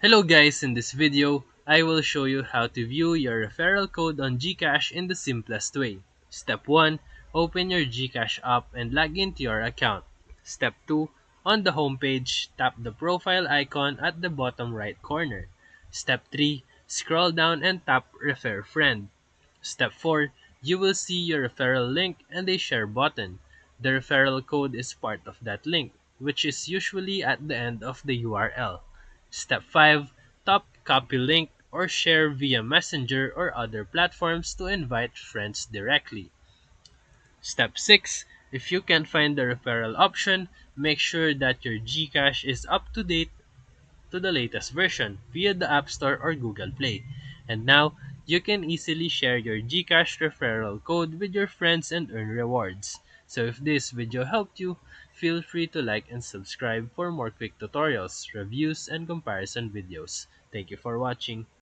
Hello guys, in this video, I will show you how to view your referral code on GCash in the simplest way. Step 1. Open your GCash app and log into your account. Step 2. On the homepage, tap the profile icon at the bottom right corner. Step 3. Scroll down and tap Refer Friend. Step 4. You will see your referral link and a share button. The referral code is part of that link, which is usually at the end of the URL. Step 5. Tap copy link or share via Messenger or other platforms to invite friends directly. Step 6. If you can't find the referral option, make sure that your GCash is up to date to the latest version via the App Store or Google Play. And now, you can easily share your GCash referral code with your friends and earn rewards. So if this video helped you, feel free to like and subscribe for more quick tutorials, reviews, and comparison videos. Thank you for watching.